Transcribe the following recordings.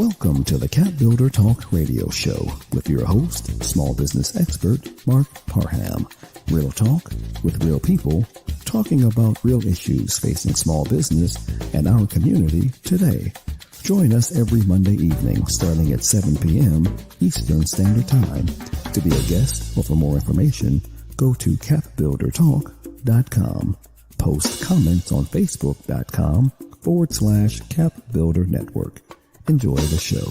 Welcome to the CAPBuilder Talk radio show with your host, small business expert, Mark Parham. Real talk with real people, talking about real issues facing small business and our community today. Join us every Monday evening starting at 7 p.m. Eastern Standard Time. To be a guest or for more information, go to CAPBuilderTalk.com. Post comments on Facebook.com/CAPBuilder Network. Enjoy the show.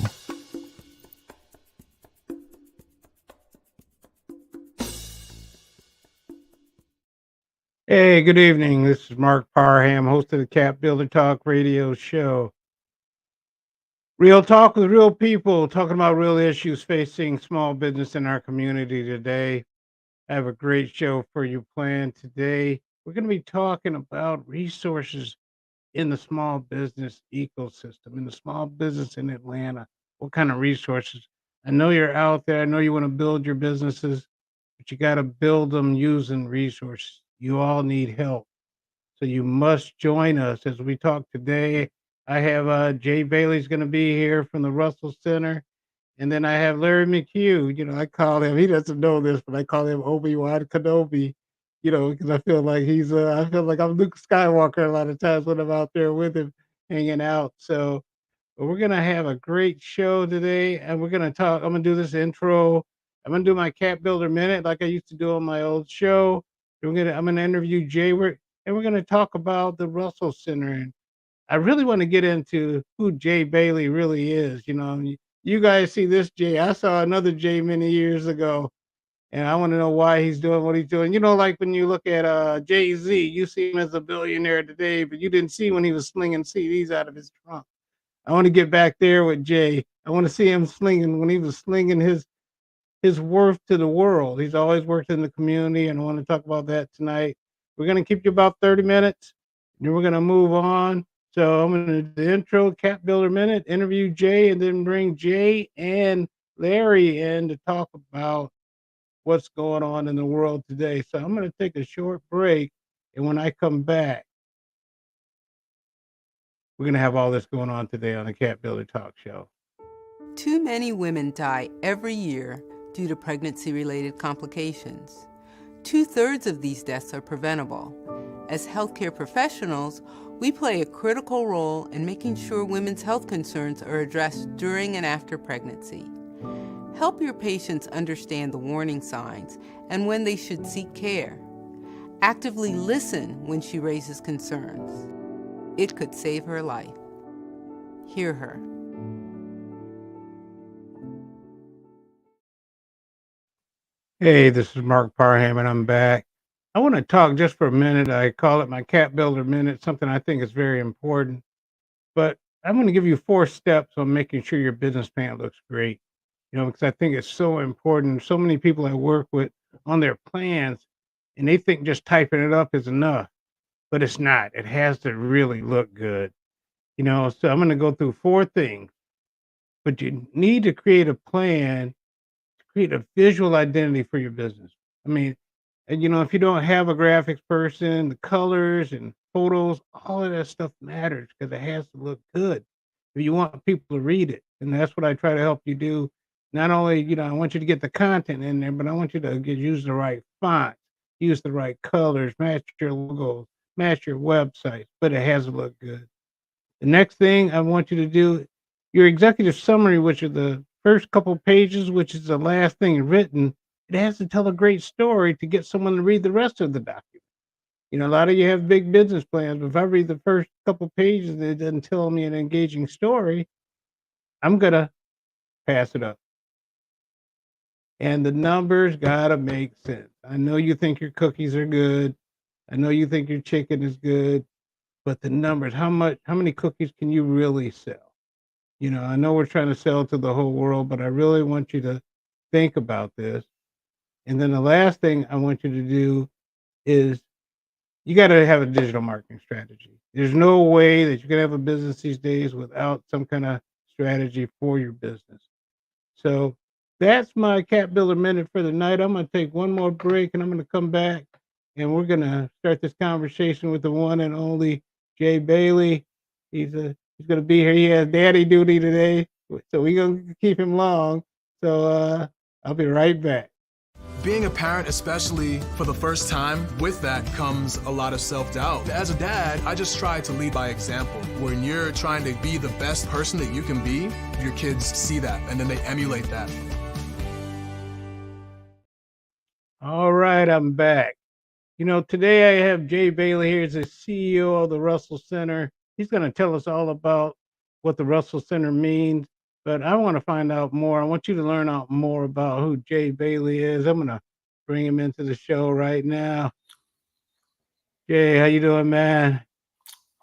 Hey, good evening. This is Mark Parham, host of the CAPBuilder Talk radio show. Real talk with real people, talking about real issues facing small business in our community today. I have a great show for you planned today. We're going to be talking about resources in the small business ecosystem, in the small business in Atlanta. What kind of resources? I know you're out there. I know you want to build your businesses, but you got to build them using resources. You all need help. So you must join us as we talk today. I have Jay Bailey's going to be here from the Russell Center. And then I have Larry McHugh. You know, I call him, he doesn't know this, but I call him Obi-Wan Kenobi, you know, because I feel like I feel like I'm Luke Skywalker a lot of times when I'm out there with him hanging out. So we're going to have a great show today. And we're going to talk, I'm going to do this intro. I'm going to do my CAPBuilder Minute like I used to do on my old show. I'm going to interview Jay, and we're going to talk about the Russell Center. And I really want to get into who Jay Bailey really is. You know, you guys see this Jay. I saw another Jay many years ago, and I want to know why he's doing what he's doing. You know, like when you look at Jay-Z, you see him as a billionaire today, but you didn't see when he was slinging CDs out of his trunk. I want to get back there with Jay. I want to see him slinging when he was slinging his worth to the world. He's always worked in the community, and I want to talk about that tonight. We're going to keep you about 30 minutes, and then we're going to move on. So I'm going to do the intro, CAPBuilder Minute, interview Jay, and then bring Jay and Larry in to talk about what's going on in the world today. So I'm going to take a short break, and when I come back, we're going to have all this going on today on the CAPBuilder Talk Show. Too many women die every year due to pregnancy-related complications. 2/3 of these deaths are preventable. As healthcare professionals, we play a critical role in making sure women's health concerns are addressed during and after pregnancy. Help your patients understand the warning signs and when they should seek care. Actively listen when she raises concerns. It could save her life. Hear her. Hey, this is Mark Parham, and I'm back. I want to talk just for a minute. I call it my CAPBuilder Minute, something I think is very important. But I'm going to give you 4 steps on making sure your business plan looks great. You know, because I think it's so important. So many people I work with on their plans, and they think just typing it up is enough, but it's not. It has to really look good. You know, so I'm going to go through 4 things, but you need to create a plan, create a visual identity for your business. I mean, and you know, if you don't have a graphics person, the colors and photos, all of that stuff matters because it has to look good. If you want people to read it, and that's what I try to help you do. Not only, you know, I want you to get the content in there, but I want you to use the right fonts, use the right colors, match your logos, match your website, but it has to look good. The next thing I want you to do, your executive summary, which are the first couple pages, which is the last thing written, it has to tell a great story to get someone to read the rest of the document. You know, a lot of you have big business plans, but if I read the first couple pages and it doesn't tell me an engaging story, I'm going to pass it up. And the numbers got to make sense. I know you think your cookies are good. I know you think your chicken is good, but the numbers, how many cookies can you really sell? You know, I know we're trying to sell to the whole world, but I really want you to think about this. And then the last thing I want you to do is you got to have a digital marketing strategy. There's no way that you can have a business these days without some kind of strategy for your business. So that's my CAPBuilder Minute for the night. I'm going to take one more break, and I'm going to come back, and we're going to start this conversation with the one and only Jay Bailey. He's going to be here. He has daddy duty today. So we're going to keep him long. So I'll be right back. Being a parent, especially for the first time, with that comes a lot of self-doubt. As a dad, I just try to lead by example. When you're trying to be the best person that you can be, your kids see that and then they emulate that. All right, I'm back. Today I have Jay Bailey here. He's the CEO of the Russell Center. He's going to tell us all about what the Russell Center means. But I want to find out more. I want you to learn out more about who Jay Bailey is. I'm going to bring him into the show right now. Jay, how you doing, man?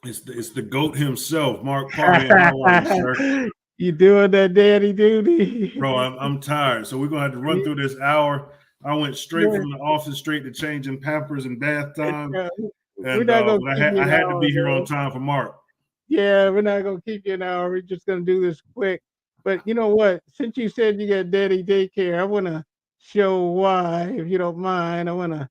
It's the GOAT himself, Mark Parham. How are you, sir? You doing that daddy duty? Bro, I'm tired. So we're going to have to run through this hour. I went straight from the office straight to changing Pampers and bath time. And I had to be here on time for Mark. Yeah, we're not going to keep you an hour. We're just going to do this quick. But you know what? Since you said you got daddy daycare, I want to show why, if you don't mind. I want to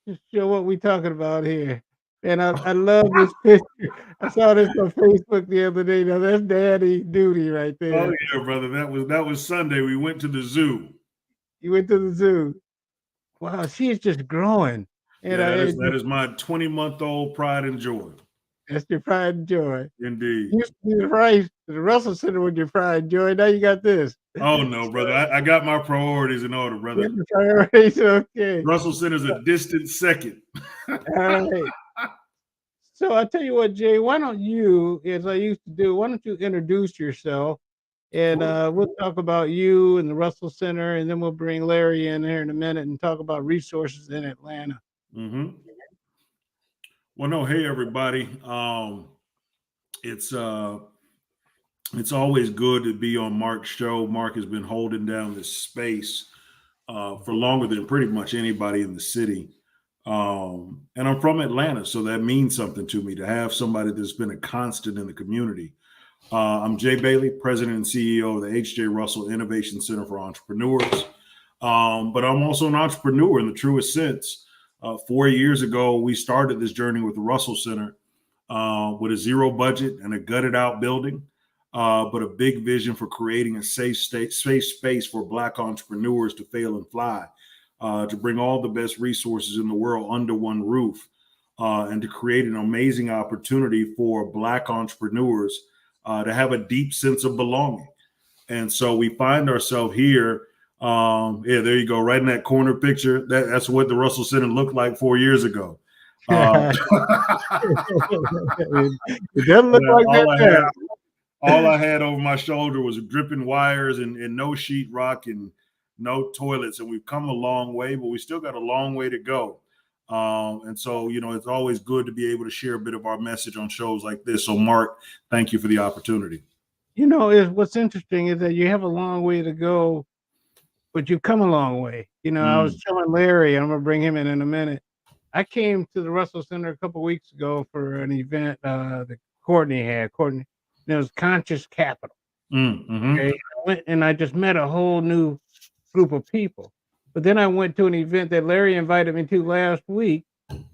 just show what we're talking about here. And I love this picture. I saw this on Facebook the other day. Now that's daddy duty right there. Oh yeah, brother. That was Sunday. We went to the zoo. You went to the zoo. Wow, she is just growing. And yeah, that is my 20-month-old pride and joy. That's your pride and joy. Indeed. You used to be the Russell Center with your pride and joy. Now you got this. Oh no, brother. I got my priorities in order, brother. You got the priorities, okay. Russell Center's a distant second. All right. So I tell you what, Jay, why don't you, as I used to do, why don't you introduce yourself? And we'll talk about you and the Russell Center, and then we'll bring Larry in here in a minute and talk about resources in Atlanta. Mm-hmm. Well, no, hey everybody. It's always good to be on Mark's show. Mark has been holding down this space for longer than pretty much anybody in the city. And I'm from Atlanta, so that means something to me to have somebody that's been a constant in the community. I'm Jay Bailey, President and CEO of the H.J. Russell Innovation Center for Entrepreneurs. But I'm also an entrepreneur in the truest sense. 4 years ago, we started this journey with the Russell Center with a zero budget and a gutted out building, but a big vision for creating a safe space for Black entrepreneurs to fail and fly, to bring all the best resources in the world under one roof, and to create an amazing opportunity for Black entrepreneurs to have a deep sense of belonging. And so we find ourselves here. Yeah, there you go. Right in that corner picture. That's what the Russell Center looked like 4 years ago. It doesn't look like that. All I had over my shoulder was dripping wires and no sheetrock and no toilets. And we've come a long way, but we still got a long way to go. And so, it's always good to be able to share a bit of our message on shows like this. So, Mark, thank you for the opportunity. What's interesting is that you have a long way to go, but you've come a long way. I was telling Larry, I'm going to bring him in a minute. I came to the Russell Center a couple of weeks ago for an event that Courtney had. It was Conscious Capital. Mm-hmm. Okay? I went and I just met a whole new group of people. But then I went to an event that Larry invited me to last week,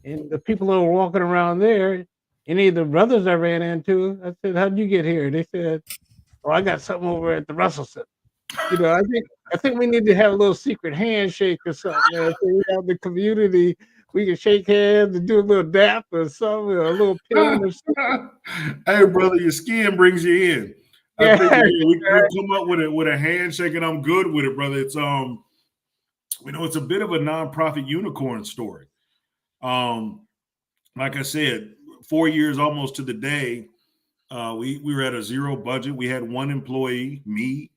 and the people that were walking around there, any of the brothers I ran into, I said, "How'd you get here?" They said, "Oh, I got something over at the Russell Center." I think we need to have a little secret handshake or something. So we have the community. We can shake hands and do a little dap or something, or a little pin or something. Hey, brother, your skin brings you in. I think we come up with a handshake, and I'm good with it, brother. It's it's a bit of a nonprofit unicorn story. Like I said, 4 years almost to the day, we were at a zero budget. We had one employee, me.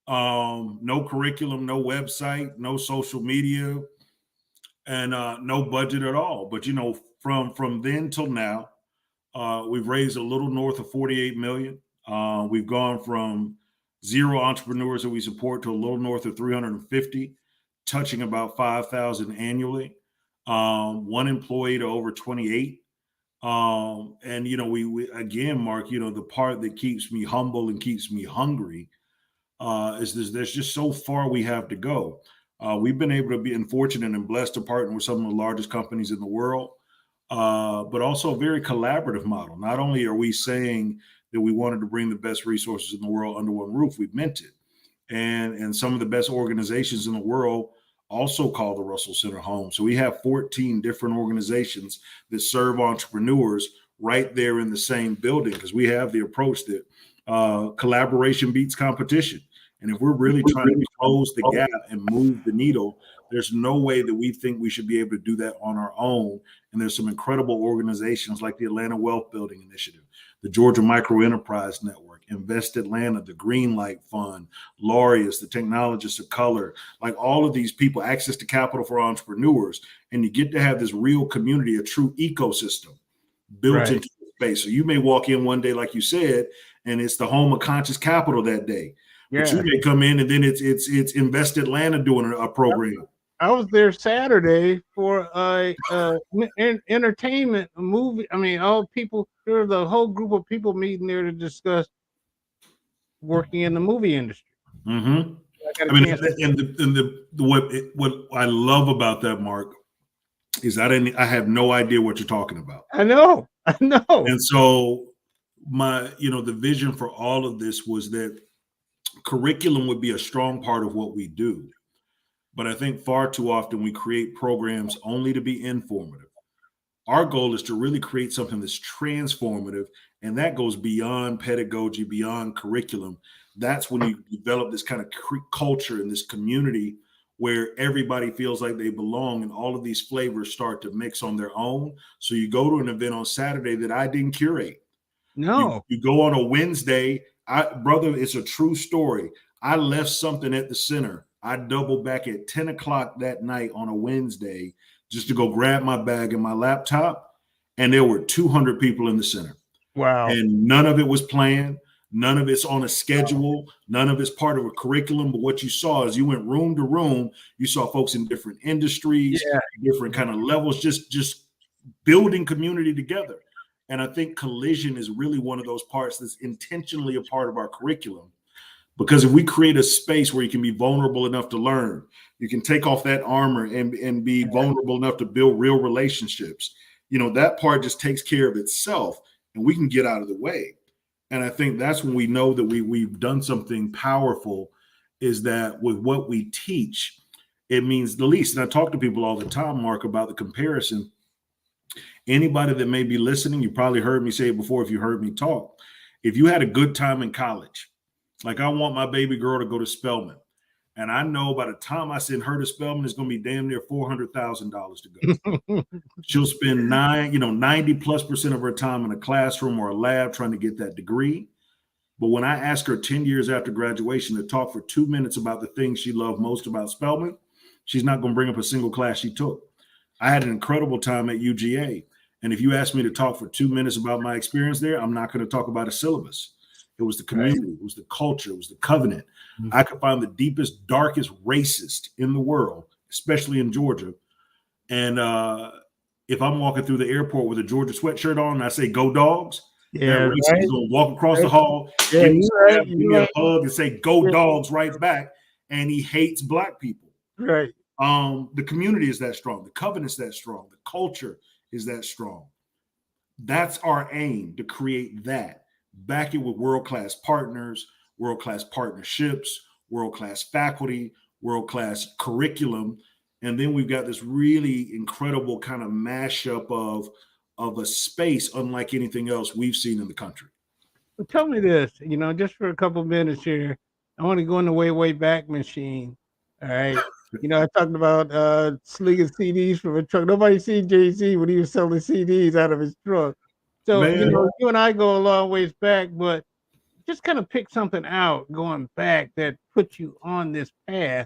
No curriculum, no website, no social media, and no budget at all. But from then till now, we've raised a little north of 48 million. We've gone from zero entrepreneurs that we support to a little north of 350, touching about 5,000 annually. One employee to over 28. And we again, Mark, the part that keeps me humble and keeps me hungry is there's just so far we have to go. We've been able to be fortunate and blessed to partner with some of the largest companies in the world, but also a very collaborative model. Not only are we saying that we wanted to bring the best resources in the world under one roof. We meant it. And some of the best organizations in the world also call the Russell Center home. So we have 14 different organizations that serve entrepreneurs right there in the same building, because we have the approach that collaboration beats competition. And if we're really trying to close the gap and move the needle, there's no way that we think we should be able to do that on our own. And there's some incredible organizations like the Atlanta Wealth Building Initiative, the Georgia Micro Enterprise Network, Invest Atlanta, the Greenlight Fund, Laureus, the Technologists of Color, like all of these people, access to capital for entrepreneurs. And you get to have this real community, a true ecosystem built into the space. So you may walk in one day, like you said, and it's the home of conscious capital that day. Yeah. But you may come in and then it's Invest Atlanta doing a program. I was there Saturday for a entertainment movie. I mean, all people, there was a whole group of people meeting there to discuss working in the movie industry. Mm-hmm. I mean, what I love about that, Mark, is I have no idea what you're talking about. I know. And so the vision for all of this was that curriculum would be a strong part of what we do. But I think far too often we create programs only to be informative. Our goal is to really create something that's transformative, and that goes beyond pedagogy, beyond curriculum. That's when you develop this kind of culture and this community where everybody feels like they belong, and all of these flavors start to mix on their own. So you go to an event on Saturday that I didn't curate. No. You go on a Wednesday. Brother, it's a true story. I left something at the center. I doubled back at 10 o'clock that night on a Wednesday just to go grab my bag and my laptop. And there were 200 people in the center. Wow. And none of it was planned. None of it's on a schedule. None of it's part of a curriculum. But what you saw is you went room to room. You saw folks in different industries, different kind of levels, just building community together. And I think collision is really one of those parts that's intentionally a part of our curriculum. Because if we create a space where you can be vulnerable enough to learn, you can take off that armor and be vulnerable enough to build real relationships, that part just takes care of itself and we can get out of the way. And I think that's when we know that we've done something powerful, is that with what we teach, it means the least. And I talk to people all the time, Mark, about the comparison. Anybody that may be listening, you probably heard me say it before if you heard me talk. If you had a good time in college, like I want my baby girl to go to Spelman, and I know by the time I send her to Spelman, it's going to be damn near $400,000 to go. She'll spend 90+% of her time in a classroom or a lab trying to get that degree. But when I ask her 10 years after graduation to talk for 2 minutes about the things she loved most about Spelman, she's not going to bring up a single class she took. I had an incredible time at UGA. And if you ask me to talk for 2 minutes about my experience there, I'm not going to talk about a syllabus. It was the community, It was the culture, it was the covenant. Mm-hmm. I could find the deepest, darkest racist in the world, especially in Georgia. And if I'm walking through the airport with a Georgia sweatshirt on and I say, "Go Dogs," that racist is going to walk across the hall, give me a hug and say, "Go Dogs" right back. And he hates Black people. Right. The community is that strong. The covenant's that strong. The culture is that strong. That's our aim, to create that. Back it with world-class partners, world-class partnerships, world-class faculty, world-class curriculum. And then we've got this really incredible kind of mashup of a space unlike anything else we've seen in the country. Well, tell me this, just for a couple of minutes here, I want to go in the way back machine. All right. I talked about slinging CDs from a truck. Nobody seen Jay-Z when he was selling CDs out of his truck. So, you and I go a long ways back, but just kind of pick something out going back that put you on this path.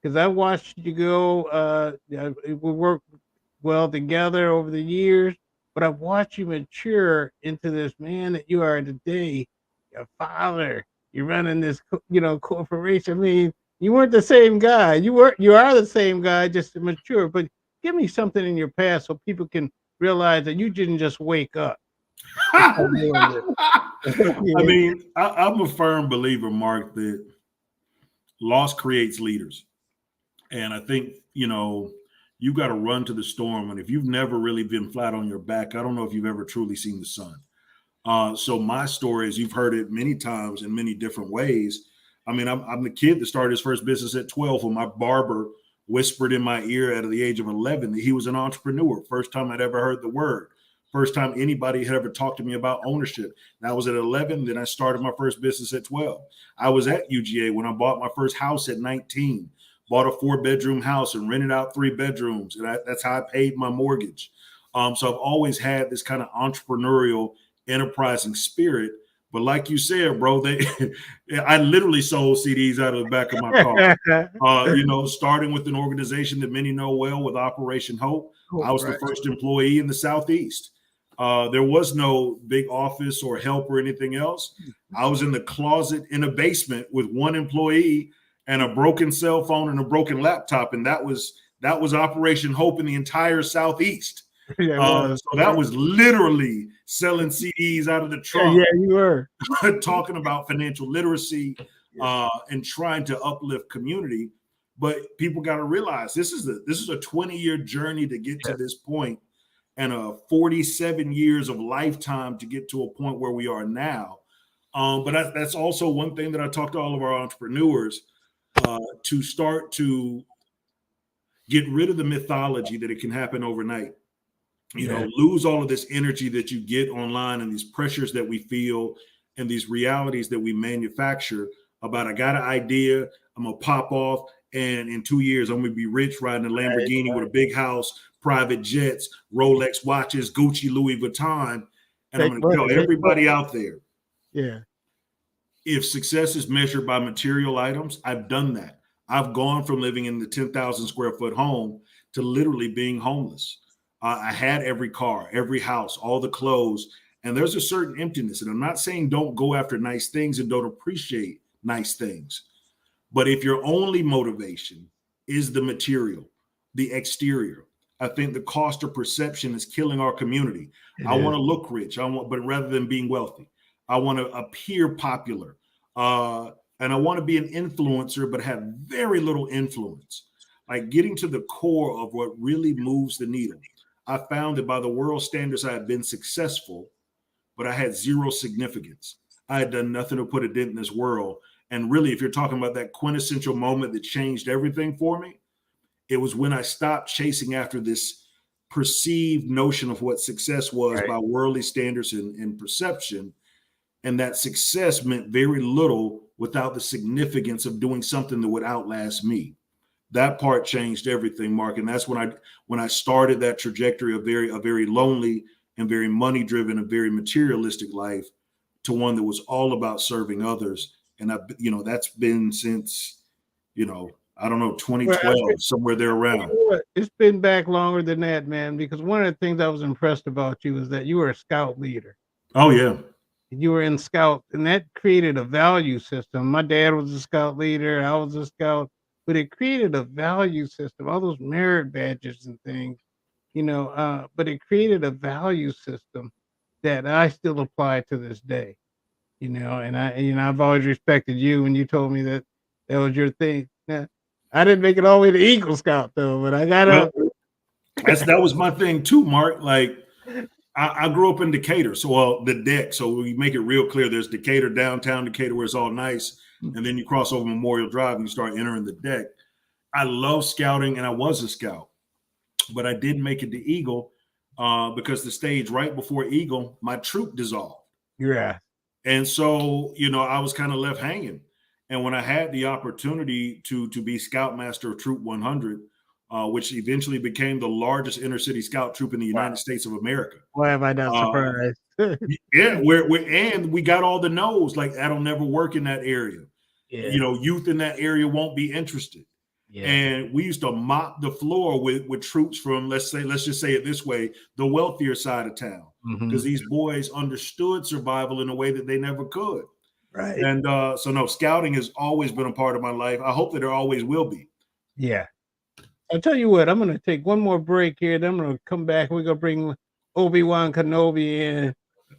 Because I watched you go, we worked well together over the years, but I watched you mature into this man that you are today, your father. You're running this, corporation. I mean, you weren't the same guy. You are the same guy, just mature. But give me something in your past so people can realize that you didn't just wake up. I mean, I'm a firm believer, Mark, that loss creates leaders. And I think, you got to run to the storm. And if you've never really been flat on your back, I don't know if you've ever truly seen the sun. So my story, as you've heard it many times in many different ways. I mean, I'm the kid that started his first business at 12 when my barber whispered in my ear at the age of 11 that he was an entrepreneur. First time I'd ever heard the word. First time anybody had ever talked to me about ownership. That was at 11. Then I started my first business at 12. I was at UGA when I bought my first house at 19. Bought a 4-bedroom house and rented out 3 bedrooms. And that's how I paid my mortgage. So I've always had this kind of entrepreneurial, enterprising spirit. But like you said, bro, I literally sold CDs out of the back of my car. Starting with an organization that many know well with Operation Hope. I was the first employee in the Southeast. There was no big office or help or anything else. I was in the closet in a basement with one employee and a broken cell phone and a broken laptop. And that was Operation Hope in the entire Southeast. So that was literally selling CDs out of the trunk. Yeah, you were talking about financial literacy and trying to uplift community. But people got to realize this is a 20-year journey to get to this point, and a 47 years of lifetime to get to a point where we are now. But that's also one thing that I talk to all of our entrepreneurs to start to get rid of the mythology that it can happen overnight. Lose all of this energy that you get online and these pressures that we feel and these realities that we manufacture about, I got an idea, I'm going to pop off, and in 2 years, I'm going to be rich riding a Lamborghini with a big house, private jets, Rolex watches, Gucci, Louis Vuitton. And I'm going to tell everybody out there, if success is measured by material items, I've done that. I've gone from living in the 10,000 square foot home to literally being homeless. I had every car, every house, all the clothes, and there's a certain emptiness. And I'm not saying don't go after nice things and don't appreciate nice things. But if your only motivation is the material, the exterior, I think the cost of perception is killing our community. I want to look rich, but rather than being wealthy, I want to appear popular. And I want to be an influencer, but have very little influence. Like getting to the core of what really moves the needle. I found that by the world standards, I had been successful, but I had zero significance. I had done nothing to put a dent in this world. And really, if you're talking about that quintessential moment that changed everything for me, it was when I stopped chasing after this perceived notion of what success was by worldly standards and perception. And that success meant very little without the significance of doing something that would outlast me. That part changed everything, Mark. And that's when I started that trajectory of a very lonely and very money-driven and very materialistic life to one that was all about serving others. And that's been since, I don't know, 2012, somewhere there around. It's been back longer than that, man, because one of the things I was impressed about you is that you were a scout leader. Oh, yeah. You were in scout, and that created a value system. My dad was a scout leader. I was a scout. But it created a value system, all those merit badges and things, but it created a value system that I still apply to this day, and I've always respected you when you told me that was your thing. Now, I didn't make it all the way to Eagle Scout though, but I got up. That was my thing too, Mark. Like I grew up in Decatur, so the deck. So we make it real clear. There's Decatur, downtown Decatur, where it's all nice. And then you cross over Memorial Drive and you start entering the deck. I love scouting, and I was a scout, but I didn't make it to Eagle because the stage right before Eagle, my troop dissolved. Yeah. And so, I was kind of left hanging. And when I had the opportunity to be Scoutmaster of Troop 100, which eventually became the largest inner city scout troop in the United States of America. Why am I not surprised? Yeah, and we got all the no's, like that'll never work in that area. Yeah. Youth in that area won't be interested. Yeah. And we used to mop the floor with troops from, let's just say it this way, the wealthier side of town, because these boys understood survival in a way that they never could. Right. And so no, scouting has always been a part of my life. I hope that it always will be. Yeah. I'll tell you what, I'm going to take one more break here. Then I'm going to come back. We're going to bring Obi-Wan Kenobi in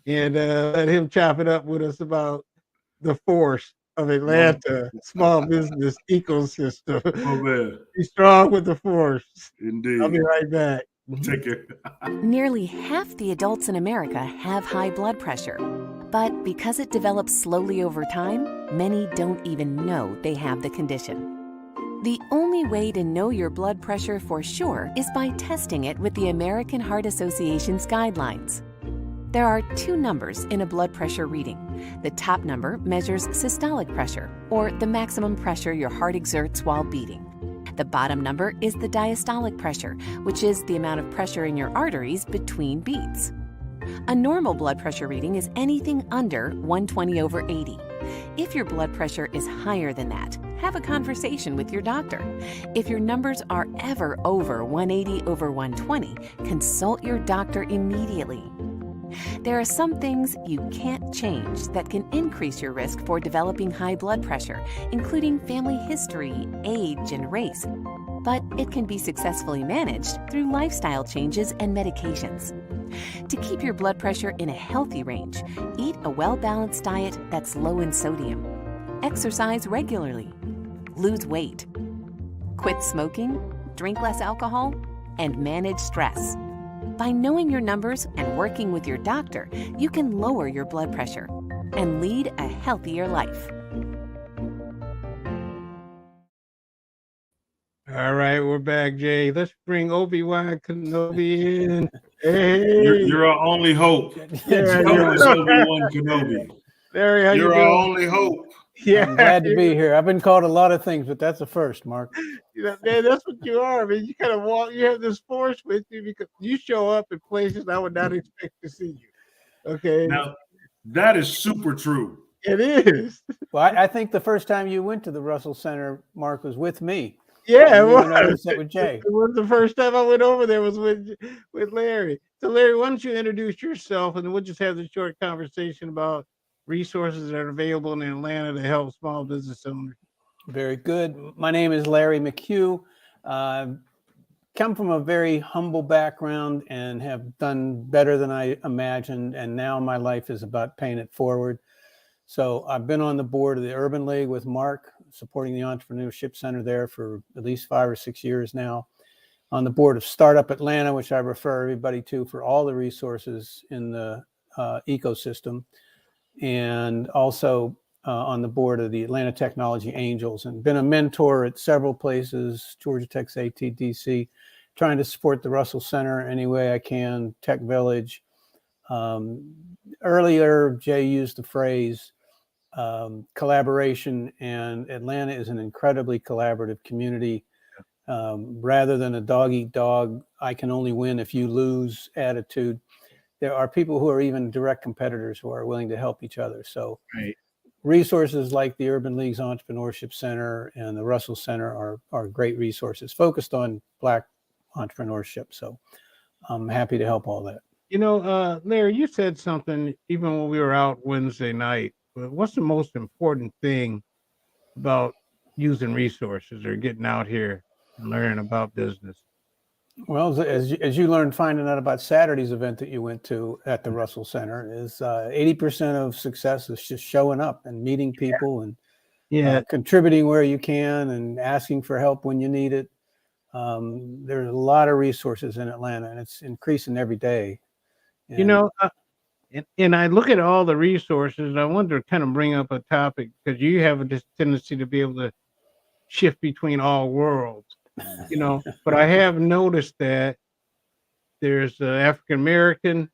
and let him chop it up with us about the force of Atlanta small business ecosystem. Oh, man. Be strong with the force. Indeed. I'll be right back. Take care. Nearly half the adults in America have high blood pressure. But because it develops slowly over time, many don't even know they have the condition. The only way to know your blood pressure for sure is by testing it with the American Heart Association's guidelines. There are two numbers in a blood pressure reading. The top number measures systolic pressure, or the maximum pressure your heart exerts while beating. The bottom number is the diastolic pressure, which is the amount of pressure in your arteries between beats. A normal blood pressure reading is anything under 120/80. If your blood pressure is higher than that, have a conversation with your doctor. If your numbers are ever over 180/120, consult your doctor immediately. There are some things you can't change that can increase your risk for developing high blood pressure, including family history, age, and race. But it can be successfully managed through lifestyle changes and medications. To keep your blood pressure in a healthy range, eat a well-balanced diet that's low in sodium. Exercise regularly. Lose weight. Quit smoking, drink less alcohol, and manage stress. By knowing your numbers and working with your doctor, you can lower your blood pressure and lead a healthier life. All right, we're back, Jay. Let's bring Obi-Wan Kenobi in. Hey, You're our only hope. Yeah, Jonas Obi-Wan Kenobi. Larry, how you You're doing? our only hope. Yeah, I'm glad to be here. I've been called a lot of things, but that's a first, Mark. You know, man, that's what you are. I mean, you kind of walk. You have this force with you because you show up in places I would not expect to see you. Okay, Now, that is super true. it is. Well, I think the first time you went to the Russell Center, Mark, was with me. Yeah, it You and I was. sat with Jay. It was the first time I went over there was with Larry. So, Larry, why don't you introduce yourself, and then we'll just have a short conversation about resources that are available in Atlanta to help small business owners. Very good. My name is Larry McHugh. Come from a very humble background and have done better than I imagined. And now my life is about paying it forward. So I've been on the board of the Urban League with Mark, supporting the Entrepreneurship Center there for at least 5 or 6 years now. On the board of Startup Atlanta, which I refer everybody to for all the resources in the ecosystem. And also on the board of the Atlanta Technology Angels, and been a mentor at several places, Georgia Tech, ATDC, trying to support the Russell Center any way I can, Tech Village. Earlier, Jay used the phrase collaboration, and Atlanta is an incredibly collaborative community. Rather than a dog-eat-dog, I can only win if you lose attitude. There are people who are even direct competitors who are willing to help each other. So resources like the Urban League's Entrepreneurship Center and the Russell Center are great resources focused on Black entrepreneurship. So I'm happy to help all that. You know, Larry, you said something even when we were out Wednesday night. But what's the most important thing about using resources or getting out here and learning about business? Well, as you learned finding out about Saturday's event that you went to at the Russell Center, is 80% of success is just showing up and meeting people and contributing where you can and asking for help when you need it. There's a lot of resources in Atlanta, and it's increasing every day. You know, and I look at all the resources, and I wonder, kind of bring up a topic, because you have this tendency to be able to shift between all worlds. You know, but I have noticed that there's an African American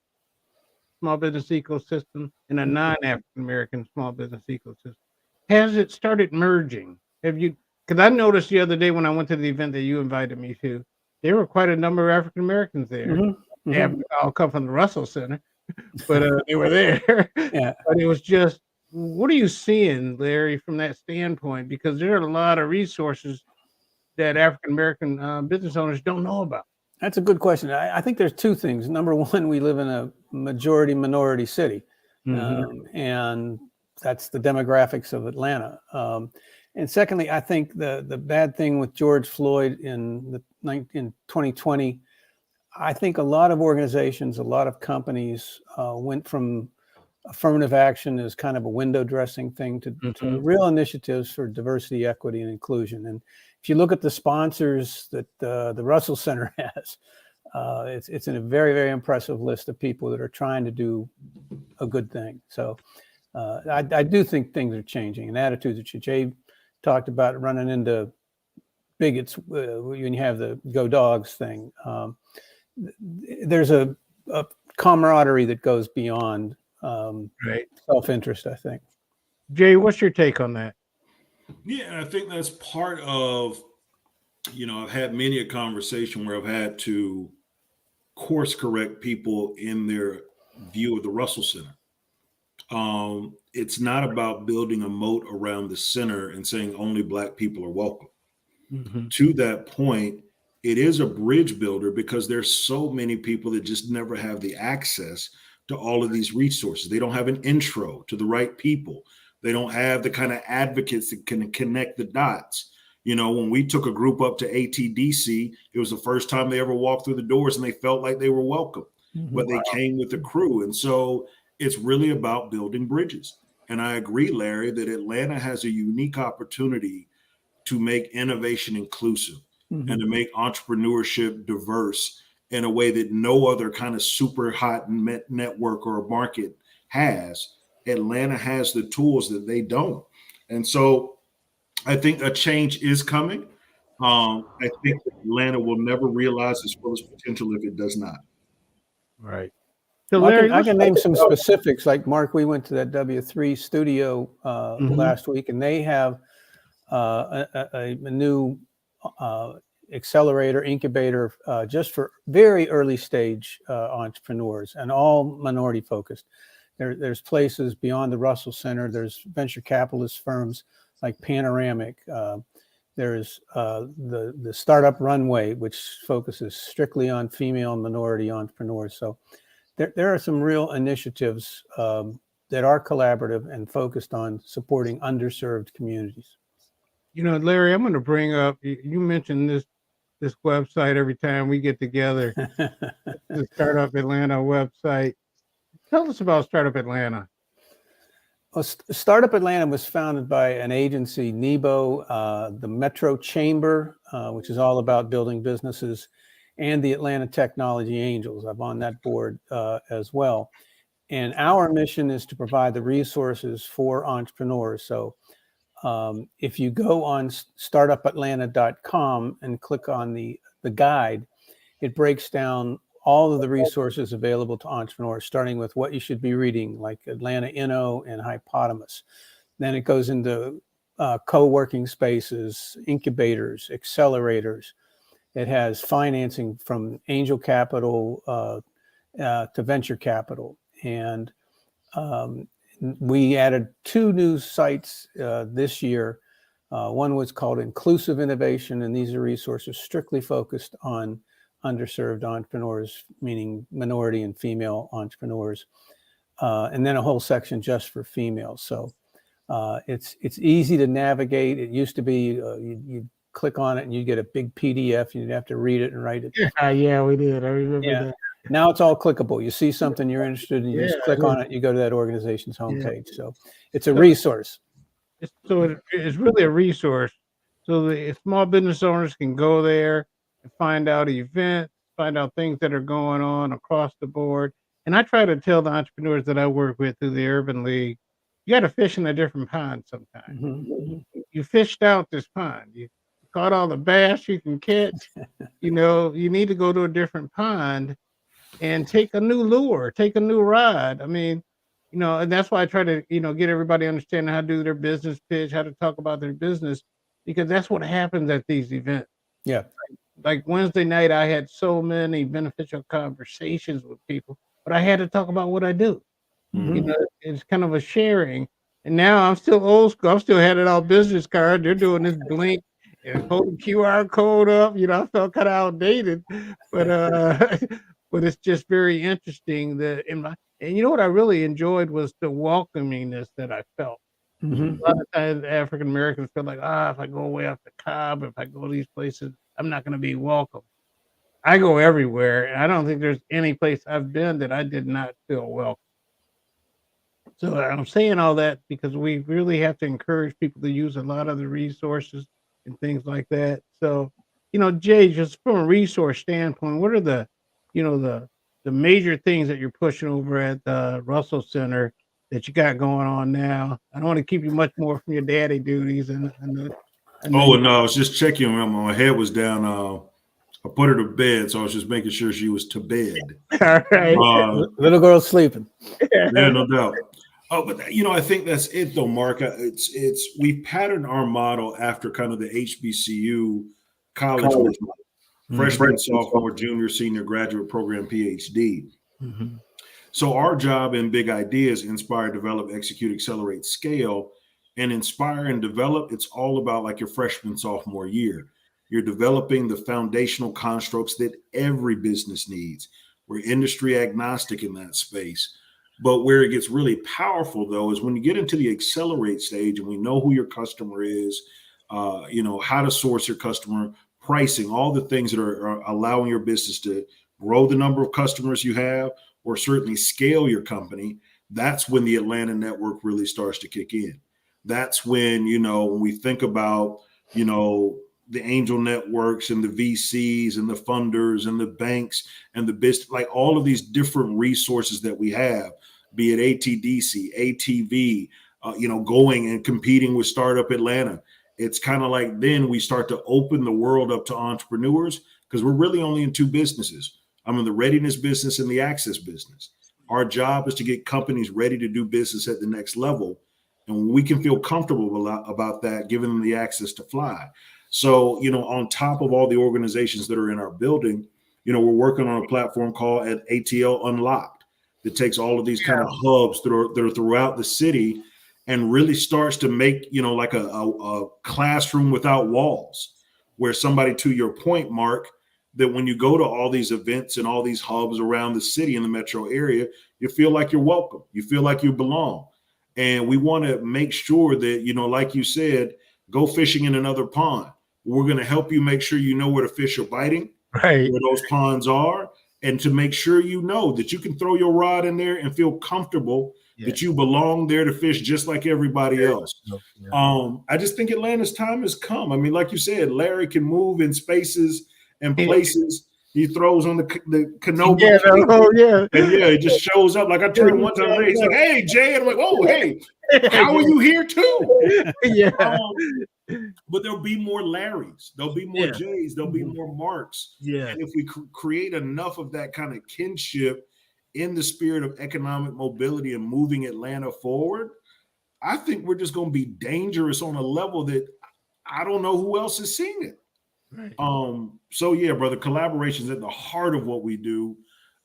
small business ecosystem and a non-African American small business ecosystem. Has it started merging? Have you? Because I noticed the other day when I went to the event that you invited me to, there were quite a number of African Americans there. Mm-hmm. They haven't all come from the Russell Center, but they were there. Yeah. But it was just, what are you seeing, Larry, from that standpoint? Because there are a lot of resources that African-American business owners don't know about. That's a good question. I think there's two things. Number one, we live in a majority minority city, and that's the demographics of Atlanta. And secondly, I think the bad thing with George Floyd in 2020, I think a lot of organizations, a lot of companies went from affirmative action as kind of a window dressing thing to real initiatives for diversity, equity, and inclusion. And if you look at the sponsors that the Russell Center has, it's in a very, very impressive list of people that are trying to do a good thing. So I do think things are changing, and attitudes are changing. Jay talked about running into bigots when you have the Go Dogs thing. There's a camaraderie that goes beyond Right. self-interest, I think. Jay, what's your take on that? Yeah, and I think that's part of, I've had many a conversation where I've had to course correct people in their view of the Russell Center. It's not about building a moat around the center and saying only Black people are welcome. Mm-hmm. To that point, it is a bridge builder because there's so many people that just never have the access to all of these resources. They don't have an intro to the right people. They don't have the kind of advocates that can connect the dots. When we took a group up to ATDC, it was the first time they ever walked through the doors and they felt like they were welcome, but they came with the crew. And so it's really about building bridges. And I agree, Larry, that Atlanta has a unique opportunity to make innovation inclusive and to make entrepreneurship diverse in a way that no other kind of super hot network or market has. Atlanta has the tools that they don't. And so I think a change is coming. I think Atlanta will never realize its fullest potential if it does not. Right. So Well, Larry, I can name some specifics. Like Mark, we went to that W3 studio last week, and they have a new accelerator, incubator, just for very early stage entrepreneurs, and all minority focused. There's places beyond the Russell Center. There's venture capitalist firms like Panoramic. There's the Startup Runway, which focuses strictly on female and minority entrepreneurs. So there are some real initiatives that are collaborative and focused on supporting underserved communities. Larry, I'm going to bring up, you mentioned this website every time we get together, the Startup Atlanta website. Tell us about Startup Atlanta. Well, Startup Atlanta was founded by an agency, NEBO, the Metro Chamber, which is all about building businesses, and the Atlanta Technology Angels. I'm on that board as well. And our mission is to provide the resources for entrepreneurs. So if you go on startupatlanta.com and click on the guide, it breaks down all of the resources available to entrepreneurs, starting with what you should be reading, like Atlanta Inno and Hypotamus. Then it goes into co-working spaces, incubators, accelerators. It has financing from angel capital to venture capital. And we added 2 new sites this year. One was called Inclusive Innovation, and these are resources strictly focused on underserved entrepreneurs, meaning minority and female entrepreneurs, and then a whole section just for females. So it's easy to navigate. It used to be you click on it and you get a big PDF. You'd have to read it and write it. Yeah, we did. I remember that. Now it's all clickable. You see something you're interested in, you just click on it, you go to that organization's homepage. So it's a resource. So it's really a resource. So the small business owners can go there and find out events, find out things that are going on across the board. And I try to tell the entrepreneurs that I work with through the Urban League, you got to fish in a different pond sometimes. Mm-hmm. You fished out this pond. You caught all the bass you can catch. You need to go to a different pond and take a new lure, take a new rod. I mean, and that's why I try to, get everybody understanding how to do their business pitch, how to talk about their business, because that's what happens at these events. Yeah. Like Wednesday night, I had so many beneficial conversations with people, but I had to talk about what I do. Mm-hmm. It's kind of a sharing. And now I'm still old school. I'm still handing out business cards. They're doing this blink and holding QR code up. I felt kind of outdated, but but it's just very interesting that and what I really enjoyed was the welcomingness that I felt. Mm-hmm. A lot of times African Americans feel like, if I go away off the Cobb, if I go to these places, I'm not going to be welcome. I go everywhere, and I don't think there's any place I've been that I did not feel welcome. So I'm saying all that because we really have to encourage people to use a lot of the resources and things like that. So, Jay, just from a resource standpoint, what are the the major things that you're pushing over at the Russell Center that you got going on now. I don't want to keep you much more from your daddy duties, and I know Oh, you. and I was just checking. My head was down. I put her to bed, so I was just making sure she was to bed. All right. Little girl's sleeping. Yeah, no doubt. Oh, but I think that's it though, Mark. It's we patterned our model after kind of the HBCU college model: freshman, sophomore, junior, senior, graduate program, PhD. Mhm. So our job in Big Ideas: inspire, develop, execute, accelerate, scale. And inspire and develop, it's all about like your freshman, sophomore year. You're developing the foundational constructs that every business needs. We're industry agnostic in that space. But where it gets really powerful though is when you get into the accelerate stage and we know who your customer is, how to source your customer, pricing, all the things that are allowing your business to grow the number of customers you have, or certainly scale your company. That's when the Atlanta network really starts to kick in. That's when, when we think about, the angel networks and the VCs and the funders and the banks and the business, like all of these different resources that we have, be it ATDC, ATV, going and competing with Startup Atlanta. It's kind of like then we start to open the world up to entrepreneurs because we're really only in two businesses. I'm in the readiness business and the access business. Our job is to get companies ready to do business at the next level. And we can feel comfortable about that, giving them the access to fly. So, on top of all the organizations that are in our building, we're working on a platform called ATL Unlocked that takes all of these kind of hubs that are throughout the city and really starts to make, like a classroom without walls, where somebody, to your point, Mark, that when you go to all these events and all these hubs around the city in the metro area, you feel like you're welcome. You feel like you belong. And we want to make sure that, like you said, go fishing in another pond. We're going to help you make sure you know where the fish are biting, Right. where those ponds are, and to make sure that you can throw your rod in there and feel comfortable that you belong there to fish just like everybody else. I just think Atlanta's time has come. I mean, like you said, Larry can move in spaces and places. He throws on the Kenobi. And it just shows up. Like I turned one time, he's like, "Hey, Jay," and I'm like, "Oh, hey, how are you here too?" But there'll be more Larrys, there'll be more Jays, there'll be more Marks. And if we create enough of that kind of kinship in the spirit of economic mobility and moving Atlanta forward, I think we're just going to be dangerous on a level that I don't know who else has seen it. Right. So yeah, brother, collaboration is at the heart of what we do.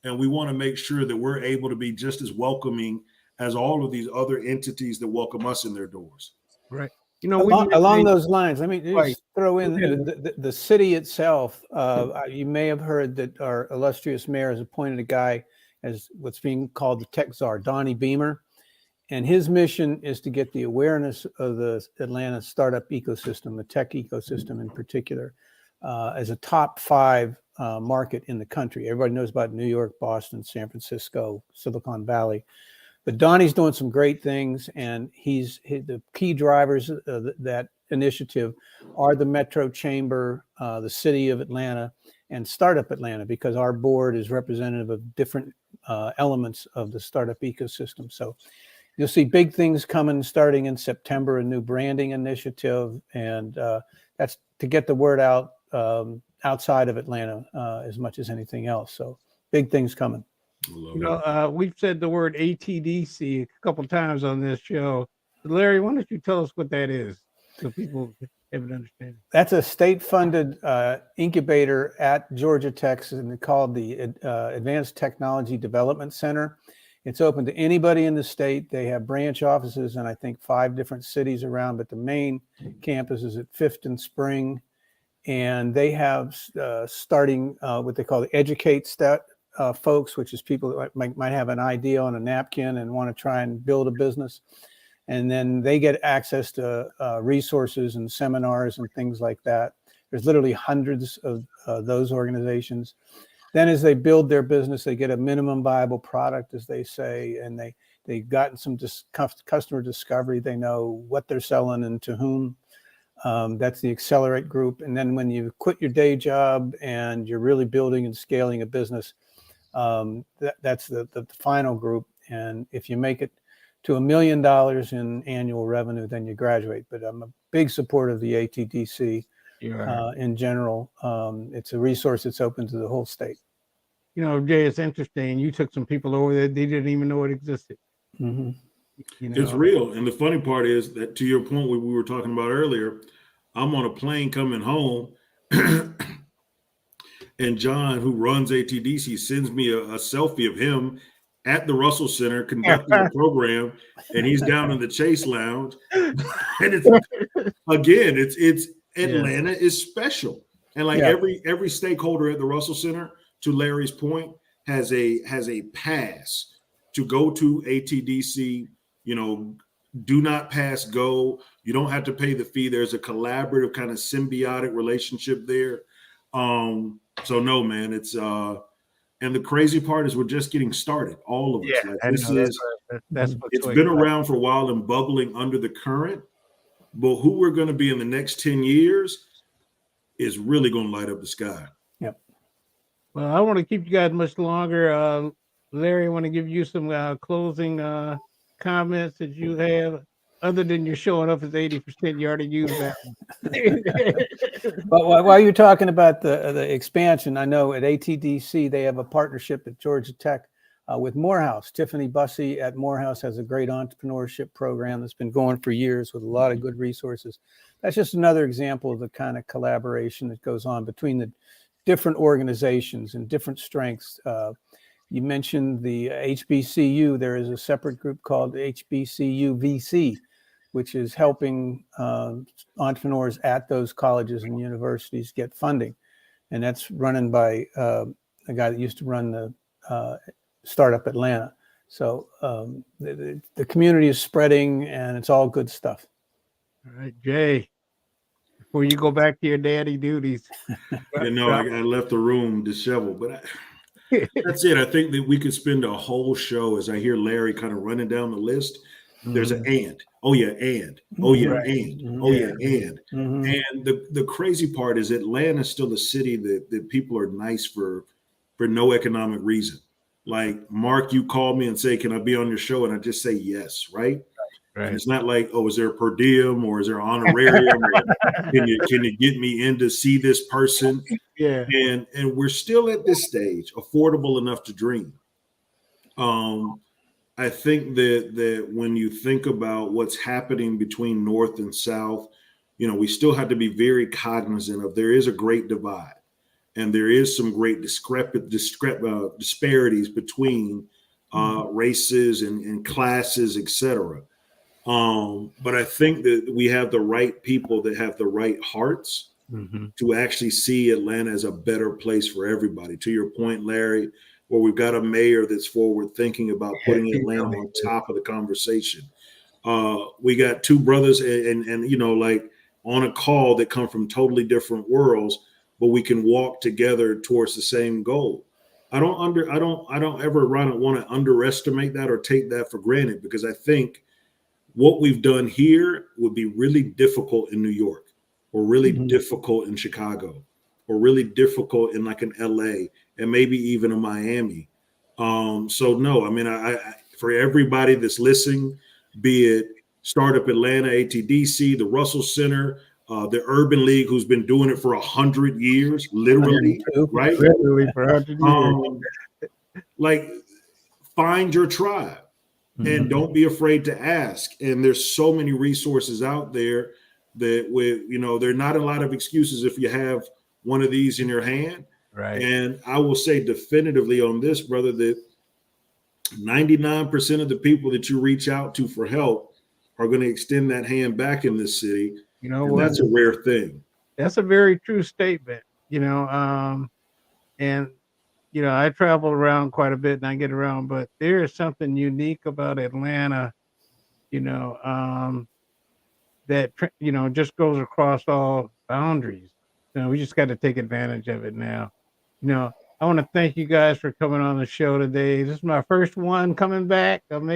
And we want to make sure that we're able to be just as welcoming as all of these other entities that welcome us in their doors. Right. Along those lines, let me just throw in the city itself. You may have heard that our illustrious mayor has appointed a guy as what's being called the tech czar, Donnie Beamer. And his mission is to get the awareness of the Atlanta startup ecosystem, the tech ecosystem in particular, as a top 5 market in the country. Everybody knows about New York, Boston, San Francisco, Silicon Valley. But Donnie's doing some great things, and the key drivers of that initiative are the Metro Chamber, the City of Atlanta, and Startup Atlanta, because our board is representative of different elements of the startup ecosystem. So you'll see big things coming starting in September, a new branding initiative, and that's to get the word out outside of Atlanta as much as anything else. So big things coming. We've said the word ATDC a couple of times on this show. Larry, why don't you tell us what that is so people have an understanding? That's a state-funded incubator at Georgia Tech, and called the Advanced Technology Development Center. It's open to anybody in the state. They have branch offices in, I think, 5 different cities around, but the main campus is at 5th and Spring. And they have starting what they call the Educate folks, which is people that might have an idea on a napkin and want to try and build a business. And then they get access to resources and seminars and things like that. There's literally hundreds of those organizations. Then as they build their business, they get a minimum viable product, as they say, and they've gotten some customer discovery. They know what they're selling and to whom. That's the Accelerate group. And then when you quit your day job and you're really building and scaling a business, That's the final group. And if you make it to $1 million in annual revenue, then you graduate. But I'm a big supporter of the ATDC in general. It's a resource that's open to the whole state. You know, Jay, it's interesting. You took some people over there, they didn't even know it existed. Mm-hmm. You know? It's real. And the funny part is that, to your point, what we were talking about earlier, I'm on a plane coming home, and John, who runs ATDC, sends me a selfie of him at the Russell Center conducting a program, and he's down in the Chase Lounge. And it's Atlanta is special. And like every stakeholder at the Russell Center, to Larry's point, has a pass to go to ATDC. You know, do not pass go. You don't have to pay the fee. There's a collaborative kind of symbiotic relationship there. So no, man, it's and the crazy part is we're just getting started. All of us. Yeah, like this is that's it's been around for a while and bubbling under the current. But who we're going to be in the next 10 years is really going to light up the sky. Yep. Well, I don't want to keep you guys much longer. Larry, I want to give you some closing comments that you have, other than you're showing up as 80%. You already used that one. But while you're talking about the expansion, I know at ATDC they have a partnership at Georgia Tech with Morehouse. Tiffany Bussey at Morehouse has a great entrepreneurship program that's been going for years with a lot of good resources. That's just another example of the kind of collaboration that goes on between the different organizations and different strengths. You mentioned the HBCU. There is a separate group called HBCU VC, which is helping entrepreneurs at those colleges and universities get funding. And that's running by a guy that used to run the Startup Atlanta. So the community is spreading, and it's all good stuff. All right, Jay, before you go back to your daddy duties. You know, I left the room disheveled, but that's it. I think that we could spend a whole show as I hear Larry kind of running down the list. There's an and. Oh yeah, and. Oh yeah, Right. and. Oh yeah, and. Mhm. And the crazy part is Atlanta is still a city that people are nice for no economic reason. Like, Mark, you call me and say, can I be on your show? And I just say yes, right? And it's not like, oh, is there a per diem or is there honorarium? Or can you get me in to see this person? Yeah. And we're still at this stage, affordable enough to dream. I think that when you think about what's happening between North and South, you know, we still have to be very cognizant of there is a great divide, and there is some great disparities between races and classes, etc. But I think that we have the right people that have the right hearts to actually see Atlanta as a better place for everybody. To your point, Larry, where we've got a mayor that's forward thinking about putting Atlanta on top of the conversation. We got two brothers and you know, like on a call that come from totally different worlds, but we can walk together towards the same goal. I don't ever want to underestimate that or take that for granted, because I think what we've done here would be really difficult in New York, or really difficult in Chicago, or really difficult in like an LA, and maybe even in Miami. So no, I mean, I for everybody that's listening, be it Startup Atlanta, ATDC, the Russell Center, the Urban League, who's been doing it for 100 years, literally, right? Literally for 100 years. Like, find your tribe. And don't be afraid to ask. And there's so many resources out there that there are not a lot of excuses if you have one of these in your hand. Right. And I will say definitively on this, brother, that 99% of the people that you reach out to for help are going to extend that hand back in this city. You know what? That's a rare thing. That's a very true statement, and I travel around quite a bit and I get around, but there is something unique about Atlanta, that, just goes across all boundaries. We just got to take advantage of it now. I want to thank you guys for coming on the show today. This is my first one coming back. I'm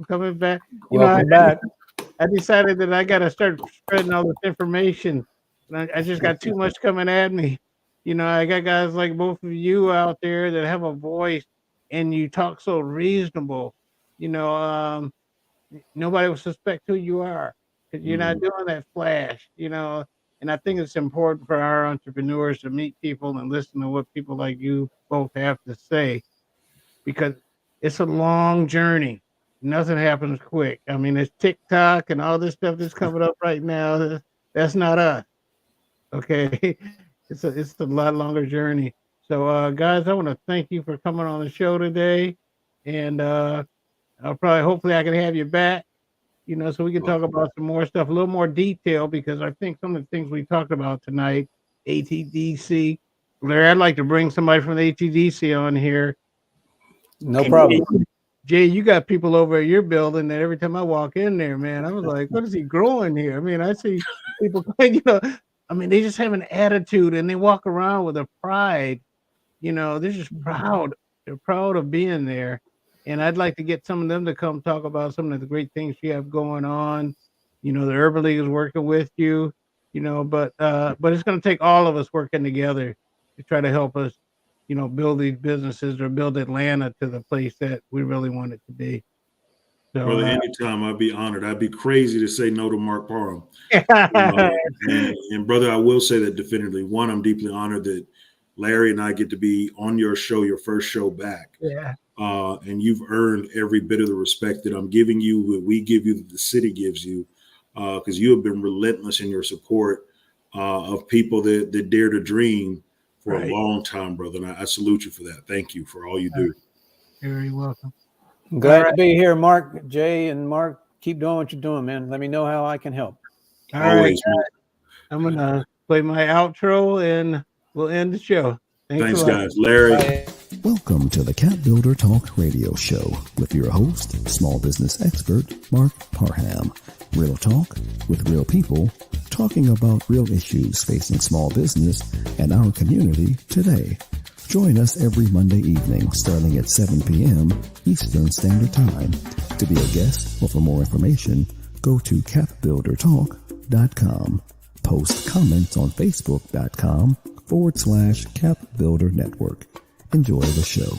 coming back. Welcome back. I decided that I got to start spreading all this information. I just got too much coming at me. I got guys like both of you out there that have a voice and you talk so reasonable. Nobody will suspect who you are because you're not doing that flash. And I think it's important for our entrepreneurs to meet people and listen to what people like you both have to say, because it's a long journey. Nothing happens quick. I mean, it's TikTok and all this stuff that's coming up right now. That's not us. Okay. It's a lot longer journey. So guys, I want to thank you for coming on the show today. And hopefully I can have you back, so we can talk about some more stuff, a little more detail, because I think some of the things we talked about tonight, ATDC, Larry, I'd like to bring somebody from the ATDC on here. No problem. Jay, you got people over at your building that every time I walk in there, man, I was like, what is he growing here? I mean, I see people, they just have an attitude and they walk around with a pride. They're just proud. They're proud of being there. And I'd like to get some of them to come talk about some of the great things you have going on. The Urban League is working with you, but it's going to take all of us working together to try to help us, build these businesses or build Atlanta to the place that we really want it to be. So, brother, anytime, I'd be honored. I'd be crazy to say no to Mark Parham. And brother, I will say that definitively. One, I'm deeply honored that Larry and I get to be on your show, your first show back. Yeah. And you've earned every bit of the respect that I'm giving you, what we give you, that the city gives you, because you have been relentless in your support of people that dare to dream for a long time, brother. And I salute you for that. Thank you for all you do. You're very welcome. I'm glad to be here, Mark. Jay and Mark, keep doing what you're doing, man. Let me know how I can help. Always, right, I'm going to play my outro and we'll end the show. Thanks guys. Larry. Bye. Welcome to the CAPBuilder Talk Radio Show with your host, small business expert, Mark Parham. Real talk with real people, talking about real issues facing small business and our community today. Join us every Monday evening starting at 7 p.m. Eastern Standard Time. To be a guest or for more information, go to CAPBuilderTalk.com. Post comments on Facebook.com/CAPBuilder Network. Enjoy the show.